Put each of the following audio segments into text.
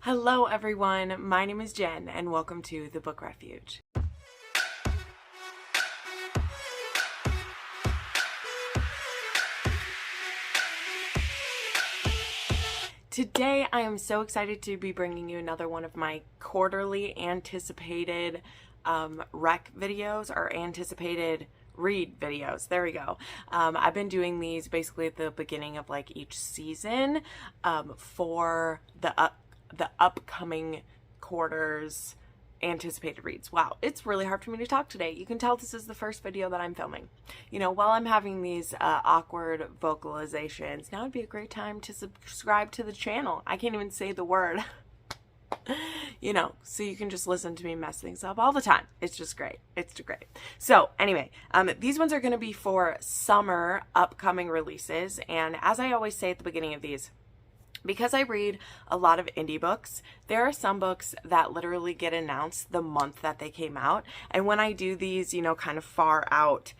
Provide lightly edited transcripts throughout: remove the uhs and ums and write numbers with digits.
Hello everyone, my name is Jen and welcome to the Book Refuge. Today I am so excited to be bringing you another one of my quarterly anticipated rec videos or anticipated read videos. There we go. I've been doing these basically at the beginning of like each season for the upcoming quarter's anticipated reads. Wow, it's really hard for me to talk today. You can tell this is the first video that I'm filming. You know, while I'm having these awkward vocalizations, now would be a great time to subscribe to the channel. I can't even say the word. You know, so you can just listen to me mess things up all the time. It's just great. It's great. So anyway, these ones are going to be for summer upcoming releases. And as I always say at the beginning of these, because I read a lot of indie books, there are some books that literally get announced the month that they came out. And when I do these, you know, kind of far out,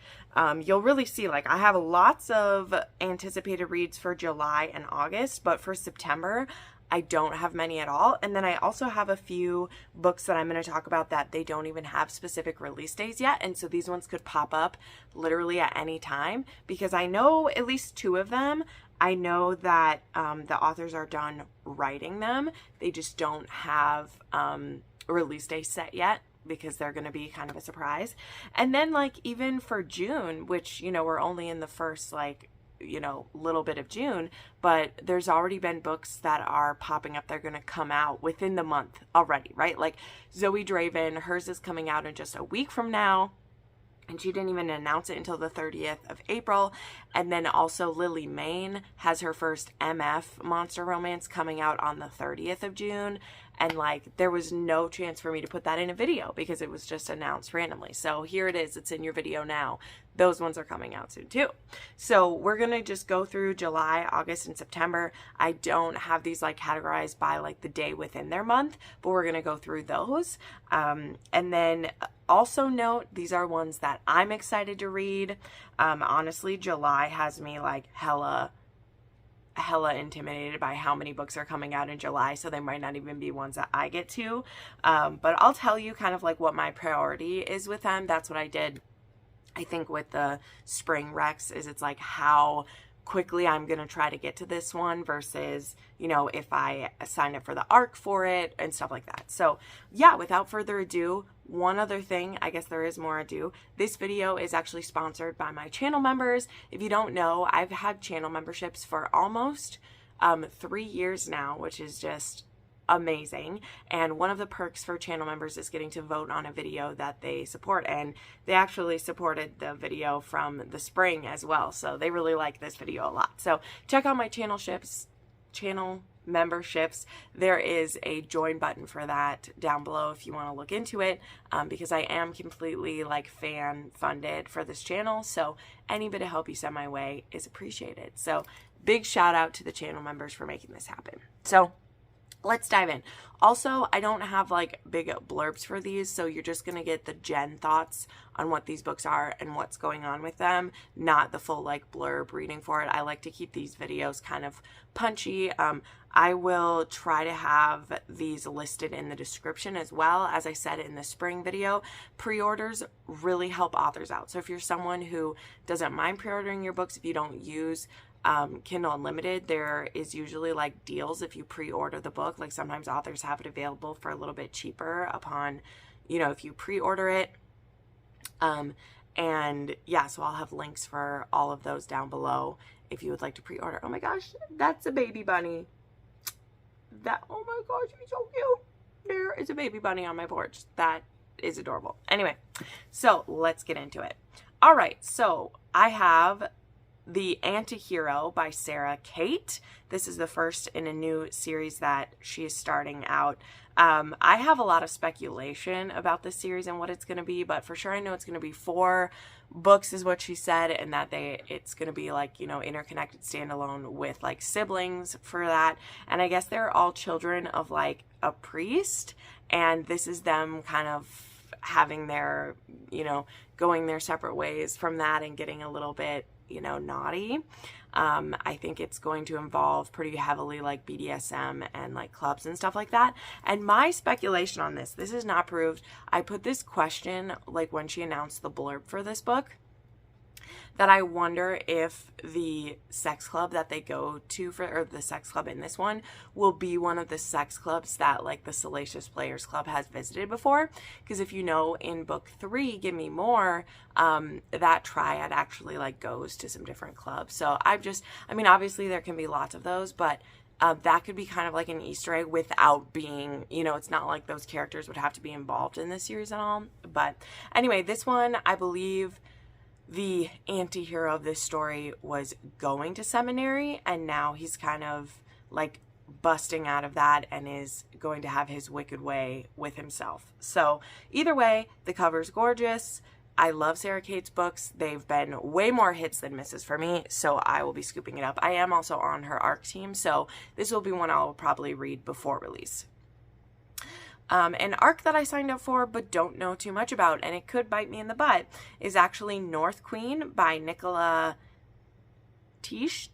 you'll really see, like, I have lots of anticipated reads for July and August, but for September, I don't have many at all. And then I also have a few books that I'm going to talk about that they don't even have specific release days yet. And so these ones could pop up literally at any time, because I know at least two of them. I know that the authors are done writing them. They just don't have a release day set yet, because they're going to be kind of a surprise. And then, like, even for June, which, you know, we're only in the first, like, you know, little bit of June, but there's already been books that are popping up. They're going to come out within the month already, right? Like Zoe Draven, hers is coming out in just a week from now. And she didn't even announce it until the 30th of April. And then also Lily Mayne has her first MF monster romance coming out on the 30th of June. And like, there was no chance for me to put that in a video because it was just announced randomly. So here it is. It's in your video now. Those ones are coming out soon too. So we're going to just go through July, August, and September. I don't have these like categorized by like the day within their month, but we're going to go through those. And then also note, these are ones that I'm excited to read. Honestly, July has me like hella intimidated by how many books are coming out in July, so they might not even be ones that I get to. But I'll tell you kind of like what my priority is with them. That's what I did, I think, with the spring recs, is it's like how quickly I'm going to try to get to this one versus, you know, if I sign up for the ARC for it and stuff like that. So yeah, without further ado, one other thing, I guess there is more ado. This video is actually sponsored by my channel members. If you don't know, I've had channel memberships for almost 3 years now, which is just amazing. And one of the perks for channel members is getting to vote on a video that they support, and they actually supported the video from the spring as well, so they really like this video a lot. So check out my channel memberships. There is a join button for that down below if you want to look into it, because I am completely like fan funded for this channel, so any bit of help you send my way is appreciated. So big shout out to the channel members for making this happen. So let's dive in. Also, I don't have like big blurbs for these, so you're just going to get the Jen thoughts on what these books are and what's going on with them, not the full like blurb reading for it. I like to keep these videos kind of punchy. I will try to have these listed in the description as well. As I said in the spring video, pre-orders really help authors out. So if you're someone who doesn't mind pre-ordering your books, if you don't use Kindle Unlimited, there is usually like deals if you pre-order the book. Like sometimes authors have it available for a little bit cheaper upon, you know, if you pre-order it. And yeah, so I'll have links for all of those down below if you would like to pre-order. Oh my gosh, that's a baby bunny. Oh my gosh, he's so cute. There is a baby bunny on my porch. That is adorable. Anyway, so let's get into it. All right, so I have The AntiHero by Sarah Kate. This is the first in a new series that she is starting out. I have a lot of speculation about this series and what it's going to be, but for sure I know it's going to be 4 books is what she said, and that it's going to be like, you know, interconnected standalone with like siblings for that. And I guess they're all children of like a priest, and this is them kind of having their, you know, going their separate ways from that and getting a little bit, naughty. I think it's going to involve pretty heavily like BDSM and like clubs and stuff like that. And my speculation on this is not proved. I put this question like when she announced the blurb for this book, that I wonder if the sex club that they go to or the sex club in this one will be one of the sex clubs that like the Salacious Players Club has visited before. Because if you know, in book 3, Give Me More, that triad actually like goes to some different clubs. So obviously there can be lots of those, but that could be kind of like an Easter egg without being, it's not like those characters would have to be involved in this series at all. But anyway, this one, I believe the anti-hero of this story was going to seminary, and now he's kind of like busting out of that and is going to have his wicked way with himself. So either way, the cover's gorgeous. I love Sarah Kate's books. They've been way more hits than misses for me, so I will be scooping it up. I am also on her ARC team, so this will be one I'll probably read before release. An arc that I signed up for but don't know too much about, and it could bite me in the butt, is actually North Queen by Nicola Tish.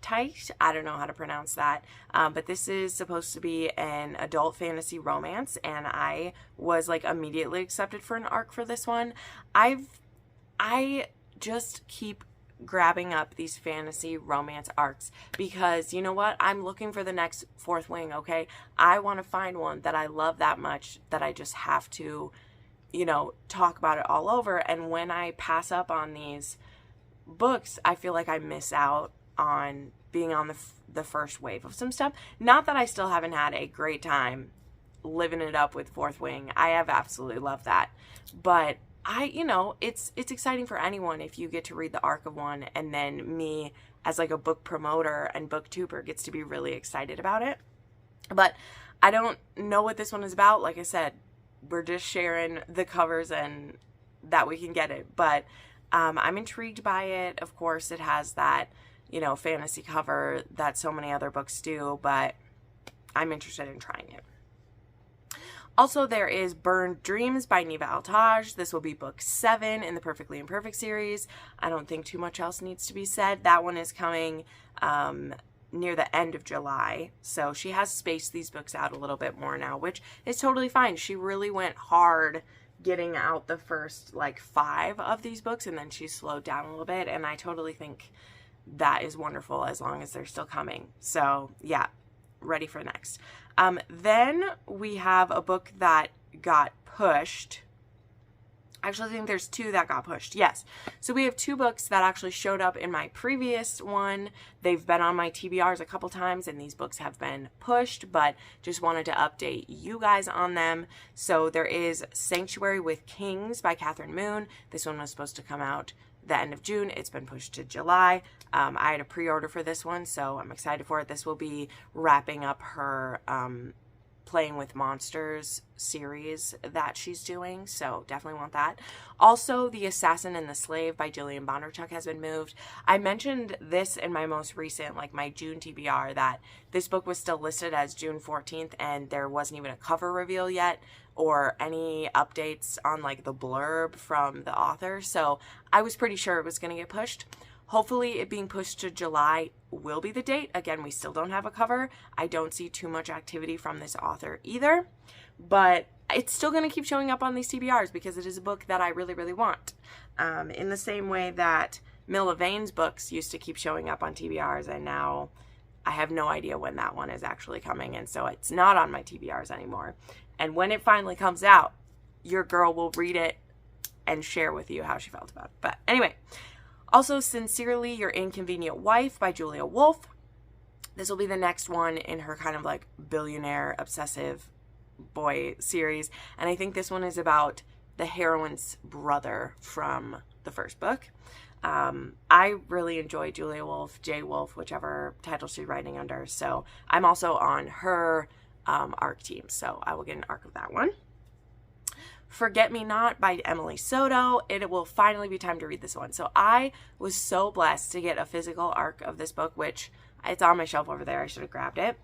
I don't know how to pronounce that, but this is supposed to be an adult fantasy romance, and I was like immediately accepted for an arc for this one. I just keep grabbing up these fantasy romance arcs because you know what, I'm looking for the next Fourth Wing. Okay, I want to find one that I love that much that I just have to talk about it all over. And when I pass up on these books, I feel like I miss out on being on the first wave of some stuff. Not that I still haven't had a great time living it up with Fourth Wing. I have absolutely loved that, but it's exciting for anyone if you get to read the arc of one, and then me as like a book promoter and booktuber gets to be really excited about it. But I don't know what this one is about. Like I said, we're just sharing the covers and that we can get it. But I'm intrigued by it. Of course, it has that, fantasy cover that so many other books do, but I'm interested in trying it. Also, there is Burned Dreams by Neva Altaj. This will be book 7 in the Perfectly Imperfect series. I don't think too much else needs to be said. That one is coming near the end of July. So she has spaced these books out a little bit more now, which is totally fine. She really went hard getting out the first 5 of these books, and then she slowed down a little bit. And I totally think that is wonderful as long as they're still coming. So yeah, ready for next. Then we have a book that got pushed. Actually, I think there's 2 that got pushed. Yes. So we have 2 books that actually showed up in my previous one. They've been on my TBRs a couple times, and these books have been pushed, but just wanted to update you guys on them. So there is Sanctuary with Kings by Catherine Moon. This one was supposed to come out the end of June. It's been pushed to July. I had a pre-order for this one, so I'm excited for it. This will be wrapping up her Playing with Monsters series that she's doing, so definitely want that. Also, The Assassin and the Slave by Jillian Bondarchuk has been moved. I mentioned this in my most recent, my June TBR, that this book was still listed as June 14th, and there wasn't even a cover reveal yet or any updates on the blurb from the author, so I was pretty sure it was going to get pushed. Hopefully it being pushed to July will be the date. Again, we still don't have a cover. I don't see too much activity from this author either, but it's still going to keep showing up on these TBRs because it is a book that I really, really want. In the same way that Milla Vane's books used to keep showing up on TBRs, and now I have no idea when that one is actually coming, and so it's not on my TBRs anymore. And when it finally comes out, your girl will read it and share with you how she felt about it. But anyway, also Sincerely Your Inconvenient Wife by Julia Wolf. This will be the next one in her kind of billionaire obsessive boy series. And I think this one is about the heroine's brother from the first book. I really enjoy Julia Wolf, J Wolf, whichever title she's writing under. So I'm also on her ARC team. So I will get an ARC of that one. Forget Me Not by Emily Soto. It will finally be time to read this one. So I was so blessed to get a physical ARC of this book, which it's on my shelf over there. I should have grabbed it.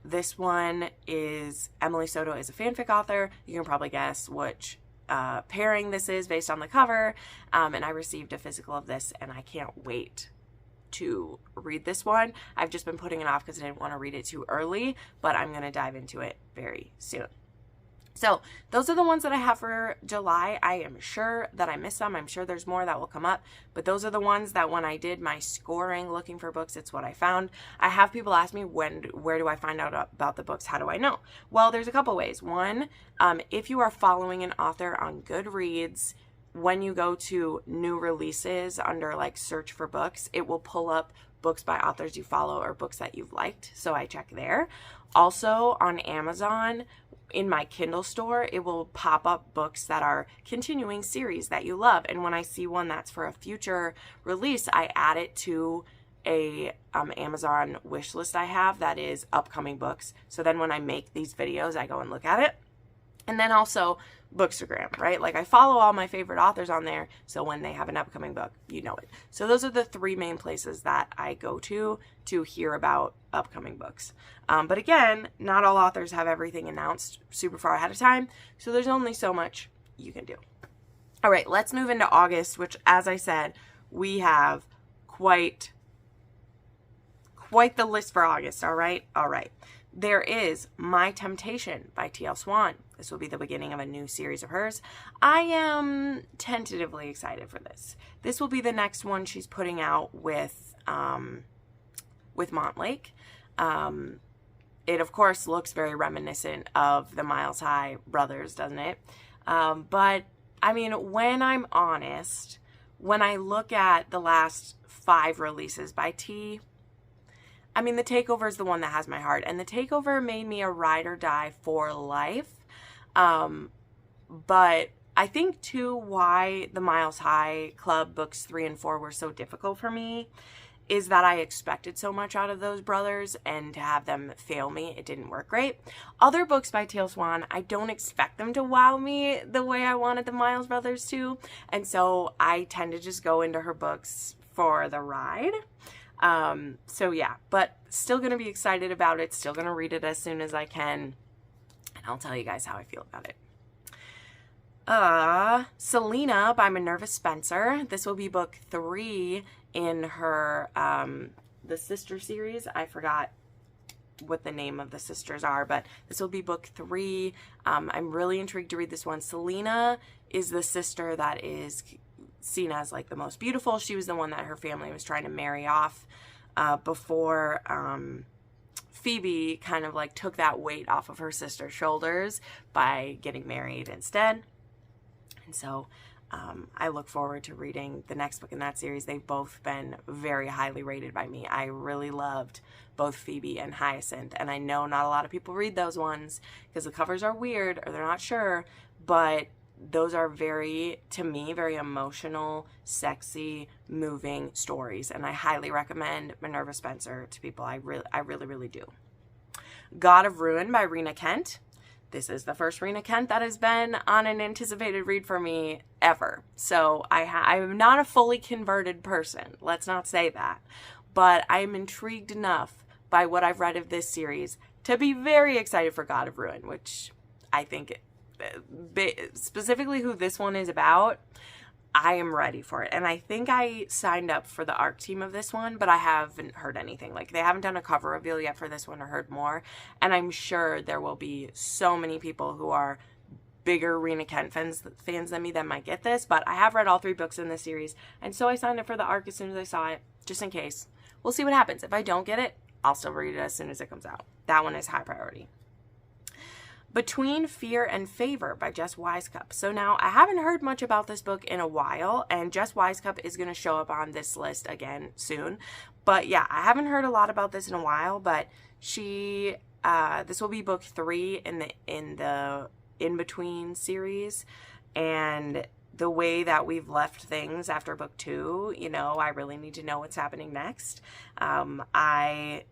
This one is, Emily Soto is a fanfic author. You can probably guess which pairing this is based on the cover. And I received a physical of this, and I can't wait to read this one. I've just been putting it off because I didn't want to read it too early, but I'm going to dive into it very soon. So those are the ones that I have for July. I am sure that I missed some. I'm sure there's more that will come up, but those are the ones that when I did my scoring looking for books, it's what I found. I have people ask me, where do I find out about the books? How do I know? Well, there's a couple ways. One, if you are following an author on Goodreads, when you go to new releases under like search for books, it will pull up books by authors you follow or books that you've liked. So I check there. Also on Amazon, in my Kindle store, it will pop up books that are continuing series that you love. And when I see one that's for a future release, I add it to a Amazon wish list I have that is upcoming books. So then when I make these videos, I go and look at it. And then also Bookstagram, right? Like I follow all my favorite authors on there, so when they have an upcoming book, you know it. So those are the three main places that I go to hear about upcoming books. But again, not all authors have everything announced super far ahead of time, so there's only so much you can do. All right, let's move into August, which, as I said, we have quite the list for August, all right? All right. There is My Temptation by T.L. Swan. This will be the beginning of a new series of hers. I am tentatively excited for this. This will be the next one she's putting out with Montlake. It, of course, looks very reminiscent of the Miles High brothers, doesn't it? But, I mean, when I'm honest, when I look at the last 5 releases by T, I mean, The Takeover is the one that has my heart. And The Takeover made me a ride or die for life. But I think, too, why the Miles High Club books 3 and 4 were so difficult for me is that I expected so much out of those brothers, and to have them fail me, it didn't work great. Other books by T.L. Swan, I don't expect them to wow me the way I wanted the Miles brothers to. And so I tend to just go into her books for the ride. So yeah, but still going to be excited about it. Still going to read it as soon as I can. And I'll tell you guys how I feel about it. Selena by Minerva Spencer. This will be book 3 in her, the sister series. I forgot what the name of the sisters are, but this will be book 3. I'm really intrigued to read this one. Selena is the sister that is seen as like the most beautiful. She was the one that her family was trying to marry off before Phoebe kind of like took that weight off of her sister's shoulders by getting married instead. And so I look forward to reading the next book in that series. They've both been very highly rated by me. I really loved both Phoebe and Hyacinth, and I know not a lot of people read those ones because the covers are weird or they're not sure, but those are very, to me, very emotional, sexy, moving stories, and I highly recommend Minerva Spencer to people. I really do. God of Ruin by Rena Kent. This is the first Rena Kent that has been on an anticipated read for me ever. So I'm not a fully converted person. Let's not say that. But I'm intrigued enough by what I've read of this series to be very excited for God of Ruin, which I think, specifically who this one is about, I am ready for it. And I think I signed up for the art team of this one, but I haven't heard anything. Like, they haven't done a cover reveal yet for this one or heard more. And I'm sure there will be so many people who are bigger Rena Kent fans than me that might get this. But I have read all 3 books in this series, and so I signed up for the arc as soon as I saw it, just in case. We'll see what happens. If I don't get it, I'll still read it as soon as it comes out. That one is high priority. Between Fear and Favor by Jess Wisecup. So now, I haven't heard much about this book in a while, and Jess Wisecup is going to show up on this list again soon. But yeah, I haven't heard a lot about this in a while, but she, this will be book 3 in the In-Between series, and the way that we've left things after book 2, you know, I really need to know what's happening next. I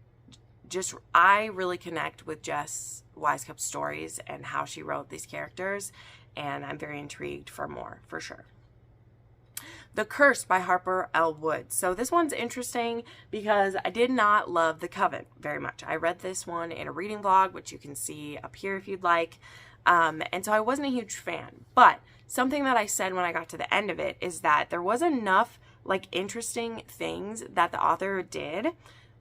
really connect with Jess Wisecup's stories and how she wrote these characters, and I'm very intrigued for more, for sure. The Curse by Harper L. Wood. So this one's interesting because I did not love The Coven very much. I read this one in a reading vlog, which you can see up here if you'd like, and so I wasn't a huge fan. But something that I said when I got to the end of it is that there was enough like interesting things that the author did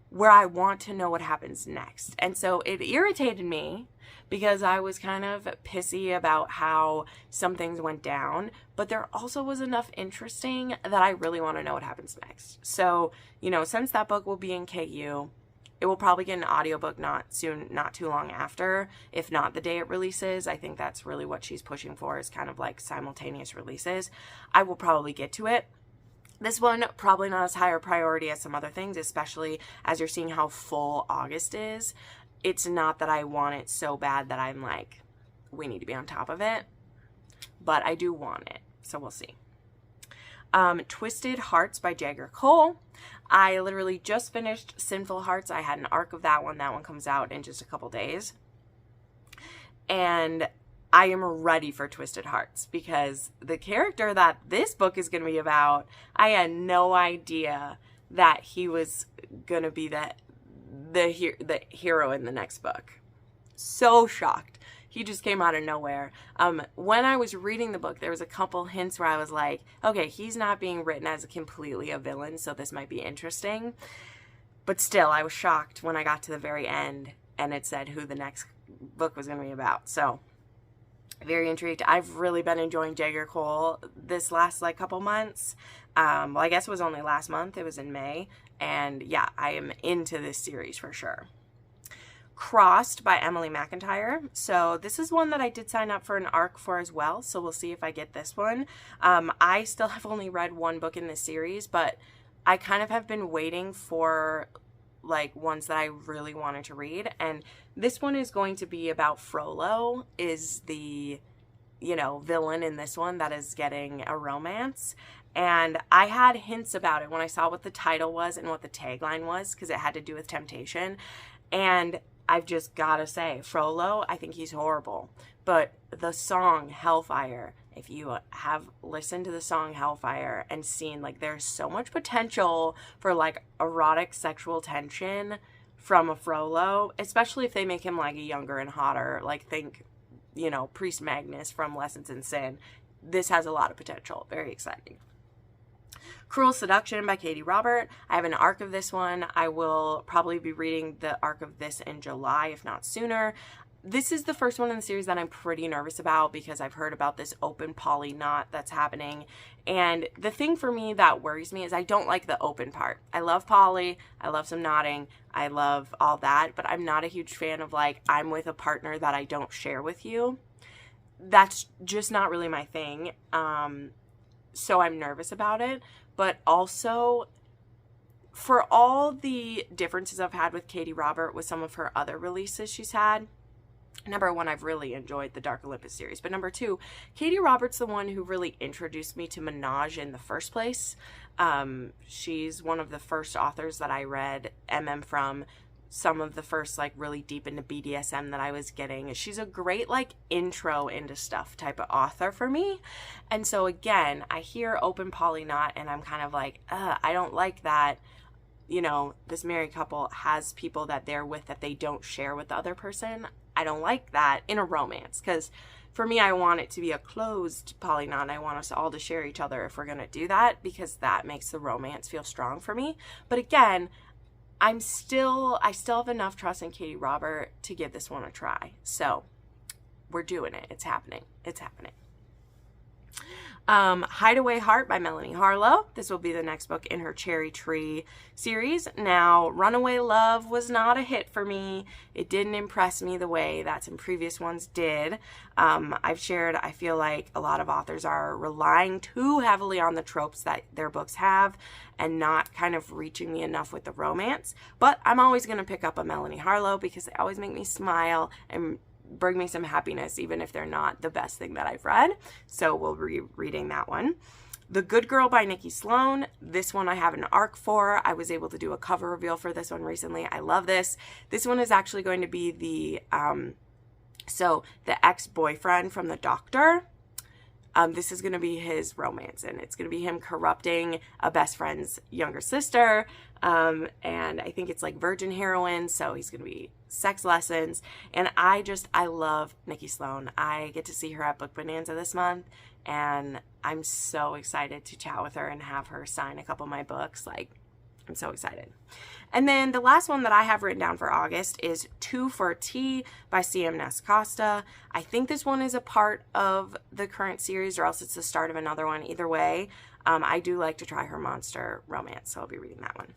where I want to know what happens next. And so it irritated me because I was kind of pissy about how some things went down, but there also was enough interesting that I really want to know what happens next. So, you know, since that book will be in KU, it will probably get an audiobook not too long after, if not the day it releases. I think that's really what she's pushing for, is kind of like simultaneous releases. I will probably get to it. This one, probably not as high a priority as some other things, especially as you're seeing how full August is. It's not that I want it so bad that I'm like, we need to be on top of it, but I do want it, so we'll see. Twisted Hearts by Jagger Cole. I literally just finished Sinful Hearts. I had an arc of that one. That one comes out in just a couple days. And I am ready for Twisted Hearts because the character that this book is going to be about, I had no idea that he was going to be the hero in the next book. So shocked. He just came out of nowhere. When I was reading the book, there was a couple hints where I was like, okay, he's not being written as completely a villain, so this might be interesting. But still, I was shocked when I got to the very end and it said who the next book was going to be about. So, very intrigued. I've really been enjoying Jagger Cole this last like couple months. Well, I guess it was only last month. It was in May. And yeah, I am into this series for sure. Crossed by Emily McIntyre. So this is one that I did sign up for an arc for as well. So we'll see if I get this one. I still have only read one book in this series, but I kind of have been waiting for like ones that I really wanted to read. And this one is going to be about Frollo, is the, you know, villain in this one that is getting a romance. And I had hints about it when I saw what the title was and what the tagline was, because it had to do with temptation. And I've just got to say, Frollo, I think he's horrible. But the song Hellfire, if you have listened to the song Hellfire and seen, like, there's so much potential for, like, erotic sexual tension from a Frollo, especially if they make him, like, younger and hotter. Like, think, you know, Priest Magnus from Lessons in Sin. This has a lot of potential. Very exciting. Cruel Seduction by Katie Robert. I have an arc of this one. I will probably be reading the arc of this in July, if not sooner. This is the first one in the series that I'm pretty nervous about because I've heard about this open poly knot that's happening. And the thing for me that worries me is I don't like the open part. I love poly. I love some knotting. I love all that. But I'm not a huge fan of, like, I'm with a partner that I don't share with you. That's just not really my thing. So I'm nervous about it. But also, for all the differences I've had with Katie Robert with some of her other releases she's had, number one, I've really enjoyed the Dark Olympus series. But number two, Katie Robert's the one who really introduced me to Menage in the first place. She's one of the first authors that I read from, some of the first, like, really deep into BDSM that I was getting. She's a great, like, intro into stuff type of author for me. And so, again, I hear open poly knot and I'm kind of like, I don't like that. You know, this married couple has people that they're with that they don't share with the other person. I don't like that in a romance, because for me, I want it to be a closed poly knot. I want us all to share each other if we're going to do that, because that makes the romance feel strong for me. But again, I still have enough trust in Katie Robert to give this one a try. So we're doing it. It's happening. It's happening. Hideaway Heart by Melanie Harlow. This will be the next book in her Cherry Tree series. Now, Runaway Love was not a hit for me. It didn't impress me the way that some previous ones did. I've shared, I feel like a lot of authors are relying too heavily on the tropes that their books have and not kind of reaching me enough with the romance. But I'm always going to pick up a Melanie Harlow because they always make me smile and bring me some happiness, even if they're not the best thing that I've read. So we'll be reading that one. The Good Girl by Nikki Sloan. This one I have an arc for. I was able to do a cover reveal for this one recently. I love this. This one is actually going to be the ex-boyfriend from The Doctor. This is going to be his romance, and it's going to be him corrupting a best friend's younger sister. And I think it's like virgin heroin, so he's going to be sex lessons, and I love Nikki Sloan. I get to see her at Book Bonanza this month, and I'm so excited to chat with her and have her sign a couple of my books. Like, I'm so excited. And then the last one that I have written down for August is Two for Tea by C.M. Costa. I think this one is a part of the current series, or else it's the start of another one. Either way, I do like to try her monster romance, so I'll be reading that one.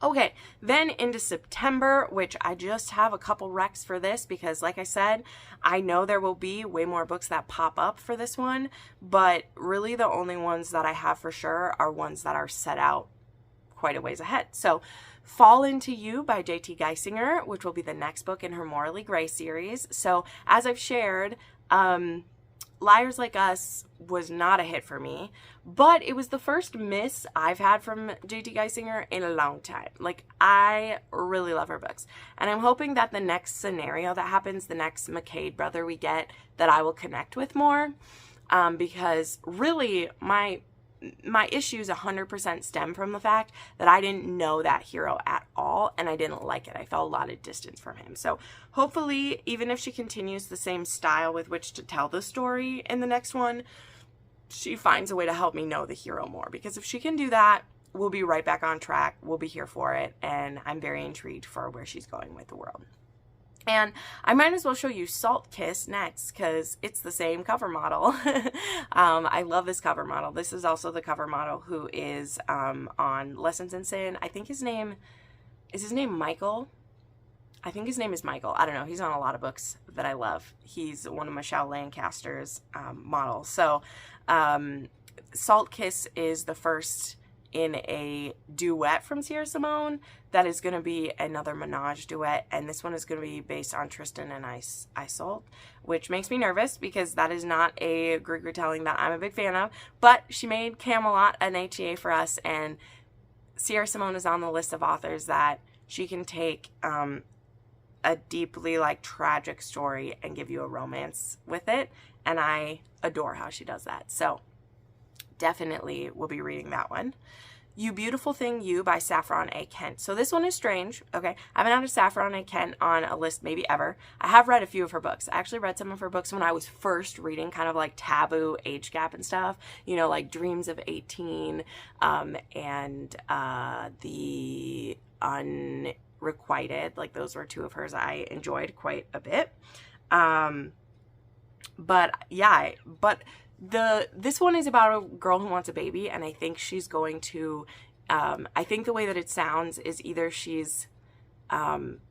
Okay, then into September, which I just have a couple recs for this because, like I said, I know there will be way more books that pop up for this one, but really the only ones that I have for sure are ones that are set out quite a ways ahead. So Fall Into You by J.T. Geisinger, which will be the next book in her Morally Gray series. So as I've shared, Liars Like Us was not a hit for me, but it was the first miss I've had from J.T. Geisinger in a long time. Like, I really love her books, and I'm hoping that the next scenario that happens, the next McCade brother we get, that I will connect with more, because really my issues 100% stem from the fact that I didn't know that hero at all, and I didn't like it. I felt a lot of distance from him. So hopefully, even if she continues the same style with which to tell the story in the next one, she finds a way to help me know the hero more. Because if she can do that, we'll be right back on track. We'll be here for it, and I'm very intrigued for where she's going with the world. And I might as well show you Salt Kiss next because it's the same cover model. I love this cover model. This is also the cover model who is on Lessons in Sin. I think his name Michael? I think his name is Michael. I don't know. He's on a lot of books that I love. He's one of Michelle Lancaster's models. So Salt Kiss is the first in a duet from Sierra Simone that is going to be another Menage duet, and this one is going to be based on Tristan and Isolde, which makes me nervous because that is not a Greek retelling that I'm a big fan of, but she made Camelot an HEA for us, and Sierra Simone is on the list of authors that she can take a deeply like tragic story and give you a romance with it, and I adore how she does that. So definitely will be reading that one. You Beautiful Thing You by Saffron A. Kent. So this one is strange. Okay, I haven't had a Saffron A. Kent on a list maybe ever. I have read a few of her books. I actually read some of her books when I was first reading kind of like taboo age gap and stuff. You know, like Dreams of 18 and the Unrequited. Like those were two of hers I enjoyed quite a bit. But yeah, this one is about a girl who wants a baby, and I think she's going to, I think the way that it sounds is either she's kind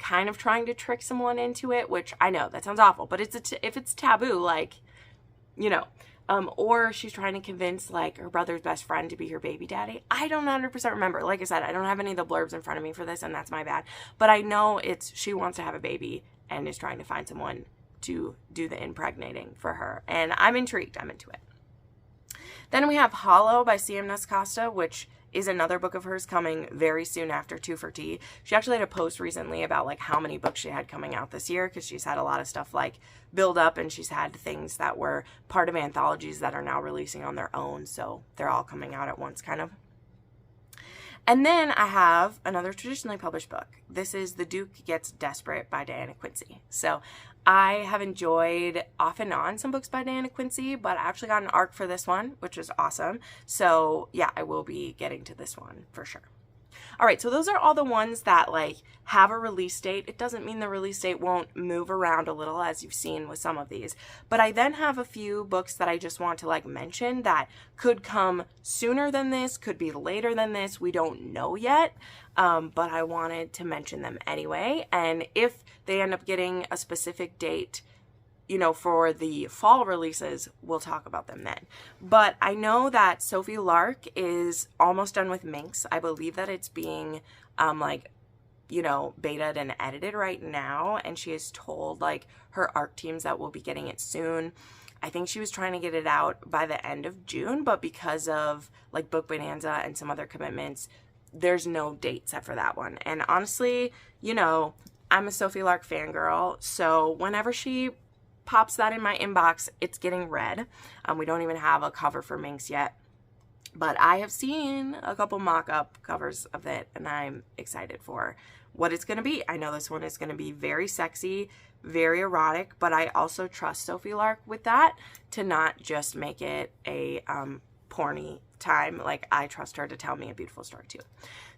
of trying to trick someone into it, which I know that sounds awful, but if it's taboo, like, you know, or she's trying to convince like her brother's best friend to be her baby daddy. I don't 100% remember. Like I said, I don't have any of the blurbs in front of me for this, and that's my bad, but I know she wants to have a baby and is trying to find someone to do the impregnating for her, and I'm intrigued. I'm into it. Then we have Hollow by C.M. Costa, which is another book of hers coming very soon after Two for Tea. She actually had a post recently about like how many books she had coming out this year, because she's had a lot of stuff like build up, and she's had things that were part of anthologies that are now releasing on their own, so they're all coming out at once kind of. And then I have another traditionally published book. This is The Duke Gets Desperate by Diana Quincy. So I have enjoyed off and on some books by Diana Quincy, but I actually got an ARC for this one, which was awesome. So yeah, I will be getting to this one for sure. All right, so those are all the ones that like have a release date. It doesn't mean the release date won't move around a little, as you've seen with some of these. But I then have a few books that I just want to like mention that could come sooner than this, could be later than this. We don't know yet, but I wanted to mention them anyway. And if they end up getting a specific date, you know, for the fall releases, we'll talk about them then. But I know that Sophie Lark is almost done with Minx. I believe that it's being, like, you know, betaed and edited right now. And she has told, like, her art teams that we'll be getting it soon. I think she was trying to get it out by the end of June, but because of, like, Book Bonanza and some other commitments, there's no date set for that one. And honestly, you know, I'm a Sophie Lark fangirl, so whenever she pops that in my inbox, it's getting read. We don't even have a cover for Minx yet, but I have seen a couple mock-up covers of it, and I'm excited for what it's going to be. I know this one is going to be very sexy, very erotic, but I also trust Sophie Lark with that to not just make it a porny time. Like, I trust her to tell me a beautiful story too.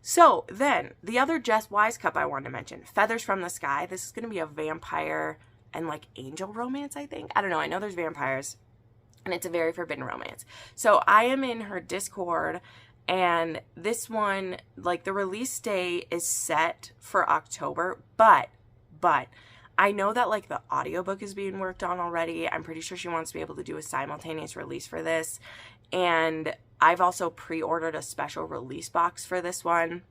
So then the other Jess Wise cup I wanted to mention, Feathers from the Sky. This is going to be a vampire and like angel romance, I think. I don't know. I know there's vampires and it's a very forbidden romance. So I am in her Discord, and this one, like, the release date is set for October, but I know that like the audiobook is being worked on already. I'm pretty sure she wants to be able to do a simultaneous release for this. And I've also pre-ordered a special release box for this one.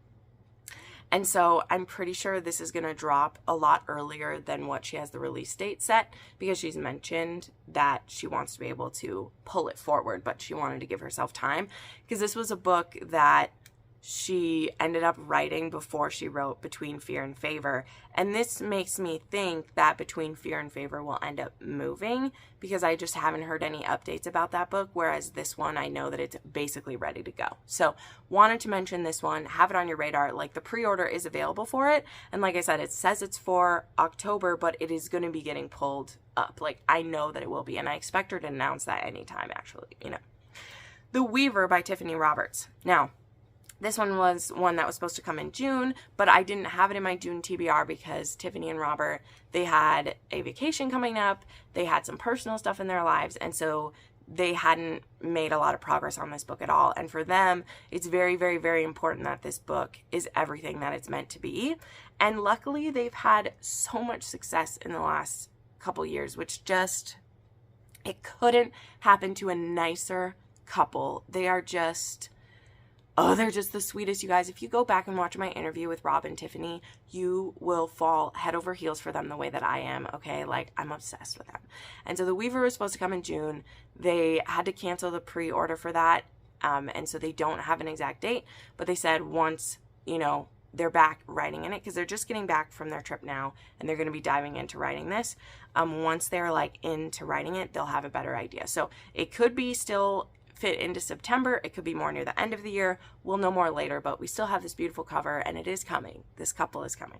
And so I'm pretty sure this is going to drop a lot earlier than what she has the release date set, because she's mentioned that she wants to be able to pull it forward, but she wanted to give herself time, because this was a book that she ended up writing before she wrote Between Fear and Favor. And this makes me think that Between Fear and Favor will end up moving, because I just haven't heard any updates about that book, whereas this one, I know that it's basically ready to go. So wanted to mention this one, have it on your radar. Like, the pre-order is available for it, and like I said, it says it's for October, but it is going to be getting pulled up. Like, I know that it will be, and I expect her to announce that anytime, actually, you know. The Weaver by Tiffany Roberts. Now, this one was one that was supposed to come in June, but I didn't have it in my June TBR because Tiffany and Robert, they had a vacation coming up. They had some personal stuff in their lives, and so they hadn't made a lot of progress on this book at all. And for them, it's very, very, very important that this book is everything that it's meant to be. And luckily, they've had so much success in the last couple years, which just, it couldn't happen to a nicer couple. They are just... oh, they're just the sweetest, you guys. If you go back and watch my interview with Rob and Tiffany, you will fall head over heels for them the way that I am, okay? Like, I'm obsessed with them. And so The Weaver was supposed to come in June. They had to cancel the pre-order for that, and so they don't have an exact date. But they said once, you know, they're back writing in it, because they're just getting back from their trip now, and they're going to be diving into writing this. Once they're, like, into writing it, they'll have a better idea. So it could be still fit into September. It could be more near the end of the year. We'll know more later, but we still have this beautiful cover, and it is coming. This couple is coming.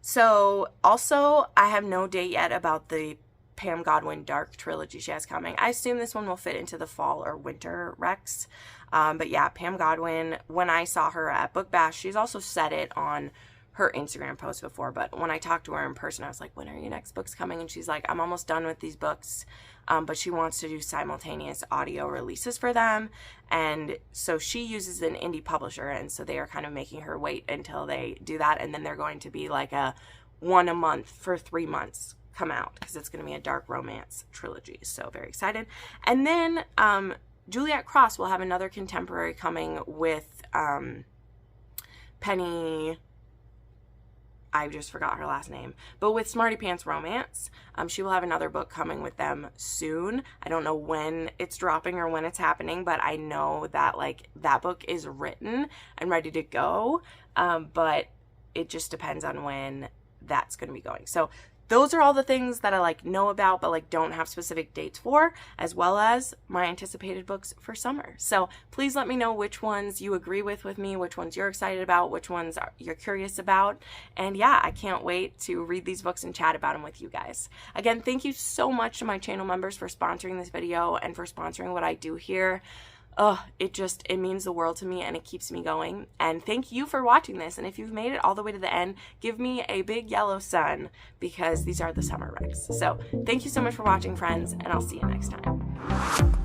So also, I have no date yet about the Pam Godwin Dark trilogy she has coming. I assume this one will fit into the fall or winter recs. But yeah, Pam Godwin, when I saw her at Book Bash, she's also said it on her Instagram post before, but when I talked to her in person, I was like, when are your next books coming? And she's like, I'm almost done with these books, but she wants to do simultaneous audio releases for them. And so she uses an indie publisher, and so they are kind of making her wait until they do that, and then they're going to be like a one a month for 3 months come out, because it's going to be a dark romance trilogy. So very excited. And then Juliet Cross will have another contemporary coming with Penny... I just forgot her last name, but with Smarty Pants Romance. She will have another book coming with them soon. I don't know when it's dropping or when it's happening, but I know that, like, that book is written and ready to go, but it just depends on when that's going to be going. So those are all the things that I, like, know about, but, like, don't have specific dates for, as well as my anticipated books for summer. So please let me know which ones you agree with me, which ones you're excited about, which ones you're curious about. And yeah, I can't wait to read these books and chat about them with you guys. Again, thank you so much to my channel members for sponsoring this video and for sponsoring what I do here. Oh, it means the world to me, and it keeps me going. And thank you for watching this. And if you've made it all the way to the end, give me a big yellow sun, because these are the summer recs. So thank you so much for watching, friends, and I'll see you next time.